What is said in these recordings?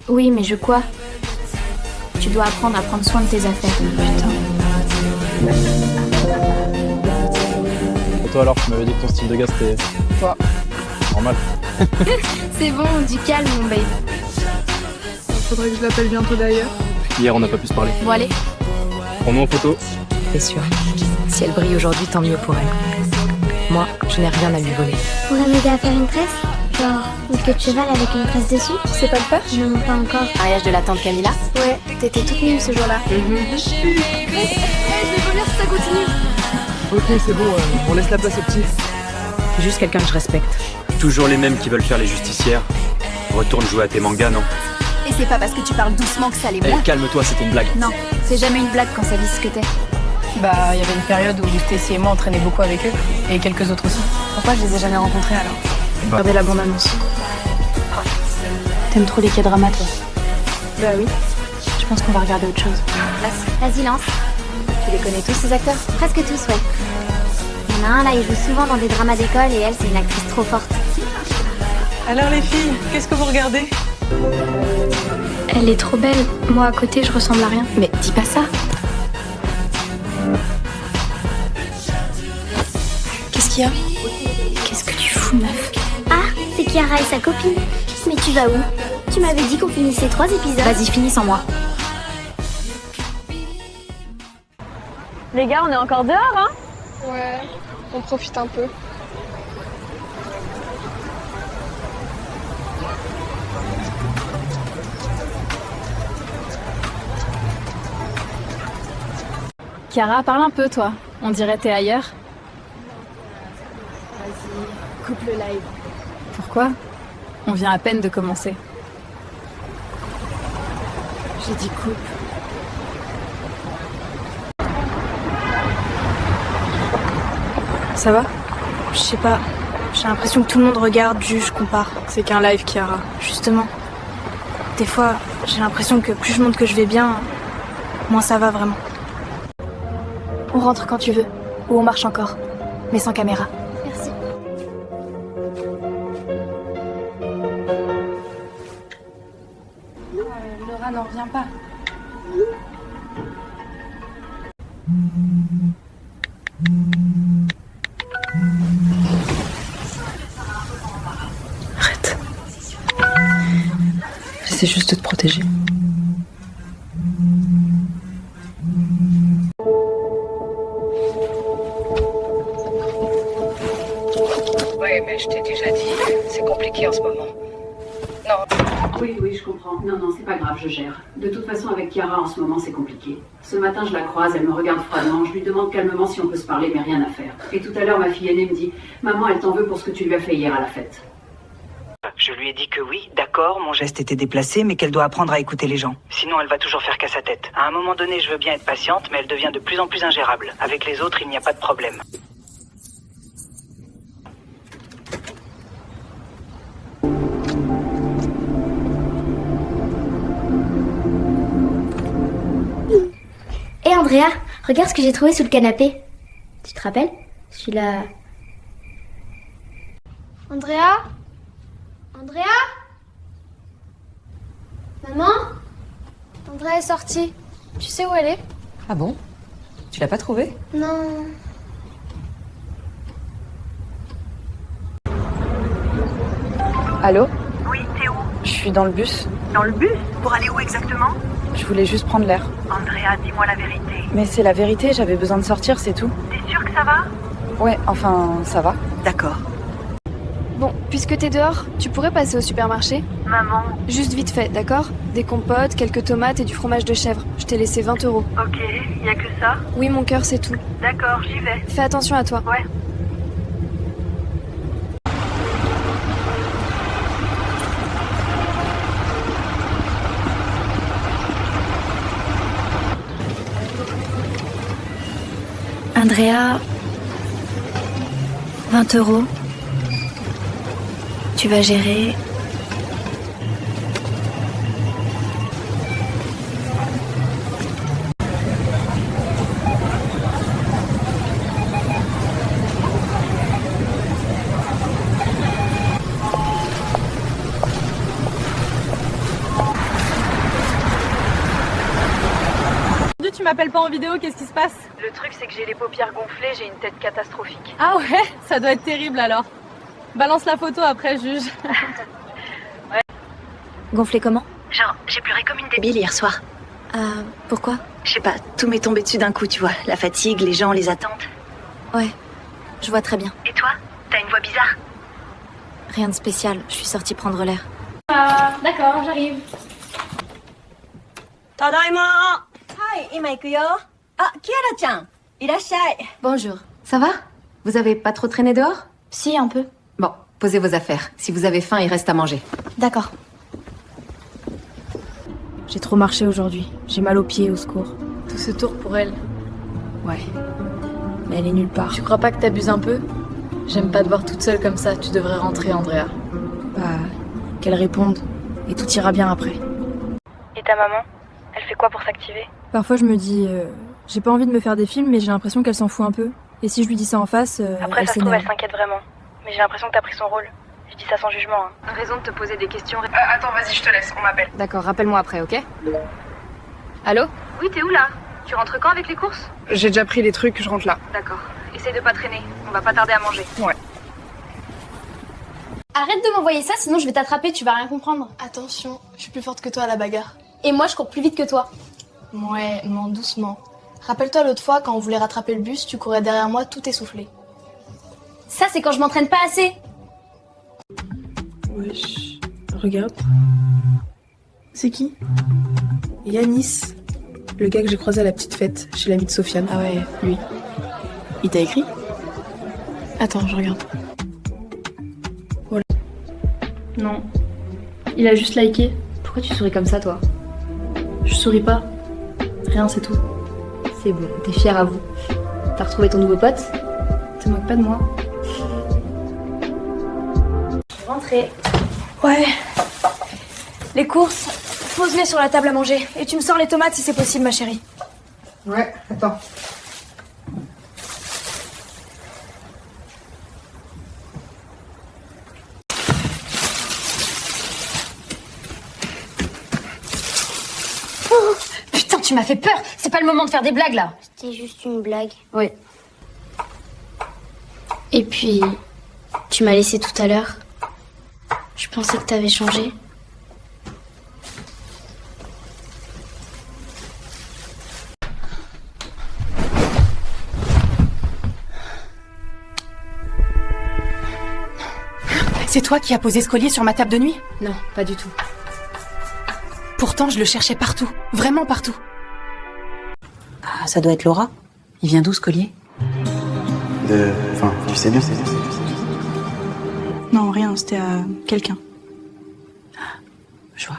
Oui, mais je quoi? Tu dois apprendre à prendre soin de tes affaires. Putain. Et toi alors, tu m'avais dit que ton style de gars c'était... Toi. Normal. C'est bon, du calme, mon babe. Faudrait que je l'appelle bientôt d'ailleurs. Hier on n'a pas pu se parler. Bon, allez. Prends-nous en photo. C'est sûr. Si elle brille aujourd'hui, tant mieux pour elle. Moi, je n'ai rien à lui voler. Pourrais m'aider à faire une tresse? Genre une queue de cheval avec une tresse dessus? Tu sais pas le faire? Non, pas encore. Mariage de la tante Camilla? Ouais, t'étais toute nue ce jour-là. Ok, c'est bon, on laisse la place au petit. Juste quelqu'un que je respecte. Toujours les mêmes qui veulent faire les justicières. Retourne jouer à tes mangas, non? Et c'est pas parce que tu parles doucement que ça l'est moins. Calme-toi, c'était une blague. Non, c'est jamais une blague quand ça vit ce que t'es. Bah, il y avait une période où Stacy et moi on traînait beaucoup avec eux. Et quelques autres aussi. Pourquoi je les ai jamais rencontrés alors? Regardez la bande-annonce. T'aimes trop les K-dramas, toi? Bah oui. Je pense qu'on va regarder autre chose. Vas-y, lance. Tu les connais tous, ces acteurs? Presque tous, ouais. Il y en a un là, il joue souvent dans des dramas d'école et elle, c'est une actrice trop forte. Alors les filles, qu'est-ce que vous regardez? Elle est trop belle. Moi, à côté, je ressemble à rien. Mais dis pas ça. Qu'est-ce qu'il y a? Qu'est-ce que tu fous, meuf? Ah, c'est Chiara et sa copine. Mais tu vas où? Tu m'avais dit qu'on finissait 3 épisodes. Vas-y, finis sans moi. Les gars, on est encore dehors, hein? Ouais, on profite un peu. Chiara, parle un peu, toi. On dirait t'es ailleurs. Vas-y, coupe le live. Pourquoi? On vient à peine de commencer. J'ai dit coupe. Ça va? Je sais pas. J'ai l'impression que tout le monde regarde, juge, compare. C'est qu'un live, Chiara. Justement. Des fois, j'ai l'impression que plus je montre que je vais bien, moins ça va vraiment. On rentre quand tu veux. Ou on marche encore. Mais sans caméra. Merci. Laura n'en revient pas. Arrête. J'essaie juste de te protéger. Oui, mais je t'ai déjà dit, c'est compliqué en ce moment. Non. Oui, je comprends. Non, c'est pas grave, je gère. De toute façon, avec Chiara, en ce moment, c'est compliqué. Ce matin, je la croise, elle me regarde froidement, je lui demande calmement si on peut se parler, mais rien à faire. Et tout à l'heure, ma fille aînée me dit « Maman, elle t'en veut pour ce que tu lui as fait hier à la fête. » Je lui ai dit que oui, d'accord, mon geste était déplacé, mais qu'elle doit apprendre à écouter les gens. Sinon, elle va toujours faire qu'à sa tête. À un moment donné, je veux bien être patiente, mais elle devient de plus en plus ingérable. Avec les autres, il n'y a pas de problème. Hé Andrea, regarde ce que j'ai trouvé sous le canapé. Tu te rappelles? Celui-là. Andrea? Andrea? Maman? Andrea est sortie. Tu sais où elle est? Ah bon? Tu l'as pas trouvé? Non. Allô? Oui, t'es où? Je suis dans le bus. Dans le bus? Pour aller où exactement? Je voulais juste prendre l'air. Andrea, dis-moi la vérité. Mais c'est la vérité, j'avais besoin de sortir, c'est tout. T'es sûre que ça va? Ouais, enfin, ça va. D'accord. Bon, puisque t'es dehors, tu pourrais passer au supermarché? Maman. Juste vite fait, d'accord? Des compotes, quelques tomates et du fromage de chèvre. Je t'ai laissé 20 €. Ok, y a que ça? Oui, mon cœur, c'est tout. D'accord, j'y vais. Fais attention à toi. Ouais. Andrea, 20 €. Tu vas gérer. m'appelles pas en vidéo, qu'est-ce qui se passe? Le truc, c'est que j'ai les paupières gonflées, j'ai une tête catastrophique. Ah ouais, ça doit être terrible alors. Balance la photo après, juge. Ouais. Gonflé comment? Genre, j'ai pleuré comme une débile hier soir. Pourquoi? Je sais pas, tout m'est tombé dessus d'un coup, tu vois. La fatigue, les gens, les attentes. Ouais, je vois très bien. Et toi? T'as une voix bizarre? Rien de spécial, je suis sortie prendre l'air. D'accord, j'arrive. Tadaima! Hi, ima iku yo. Ah, Kiara-chan, irashai. Bonjour. Ça va? Vous avez pas trop traîné dehors? Si, un peu. Bon, posez vos affaires. Si vous avez faim, il reste à manger. D'accord. J'ai trop marché aujourd'hui. J'ai mal aux pieds, au secours. Tout ce tour pour elle. Ouais. Mais elle est nulle part. Tu crois pas que t'abuses un peu? J'aime pas te voir toute seule comme ça, tu devrais rentrer, Andrea. Bah, qu'elle réponde. Et tout ira bien après. Et ta maman? Elle fait quoi pour s'activer? Parfois, je me dis... j'ai pas envie de me faire des films, mais j'ai l'impression qu'elle s'en fout un peu. Et si je lui dis ça en face, Après, elle ça se trouve, s'énerve. elle s'inquiète vraiment. Mais j'ai l'impression que t'as pris son rôle. Je dis ça sans jugement. Hein. Raison de te poser des questions. Attends, vas-y, je te laisse, on m'appelle. D'accord, rappelle-moi après, ok? Allô? Oui, t'es où là? Tu rentres quand avec les courses? J'ai déjà pris les trucs, je rentre là. D'accord. Essaye de pas traîner, on va pas tarder à manger. Ouais. Arrête de m'envoyer ça, sinon je vais t'attraper, tu vas rien comprendre. Attention, je suis plus forte que toi à la bagarre. Et moi, je cours plus vite que toi. Ouais, non, doucement. Rappelle-toi l'autre fois, quand on voulait rattraper le bus, tu courais derrière moi tout essoufflé. Ça, c'est quand je m'entraîne pas assez. Wesh, regarde. C'est qui? Yanis, le gars que j'ai croisé à la petite fête, chez l'ami de Sofiane. Ah ouais, lui. Il t'a écrit? Attends, je regarde. Voilà. Non. Il a juste liké. Pourquoi tu souris comme ça, toi? Je souris pas. Rien, c'est tout. C'est bon, t'es fière à vous. T'as retrouvé ton nouveau pote? Te moque pas de moi. Rentrez. Ouais. Les courses, pose-les sur la table à manger. Et tu me sors les tomates si c'est possible, ma chérie. Ouais, attends. Oh, putain, tu m'as fait peur. C'est pas le moment de faire des blagues, là. C'était juste une blague. Oui. Et puis, tu m'as laissé tout à l'heure. Je pensais que t'avais changé. C'est toi qui as posé ce collier sur ma table de nuit? Non, pas du tout. Pourtant, je le cherchais partout. Vraiment partout. Ah, ça doit être Laura. Il vient d'où ce collier? Enfin, tu sais bien, c'est... Non, rien, c'était à quelqu'un. Je vois.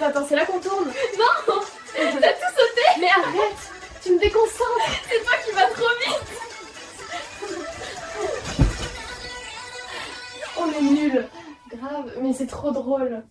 Attends, c'est là qu'on tourne. Non. T'as tout sauté. Mais arrête. Tu me déconcentres. C'est toi qui vas trop vite. On est nuls. Grave, mais c'est trop drôle.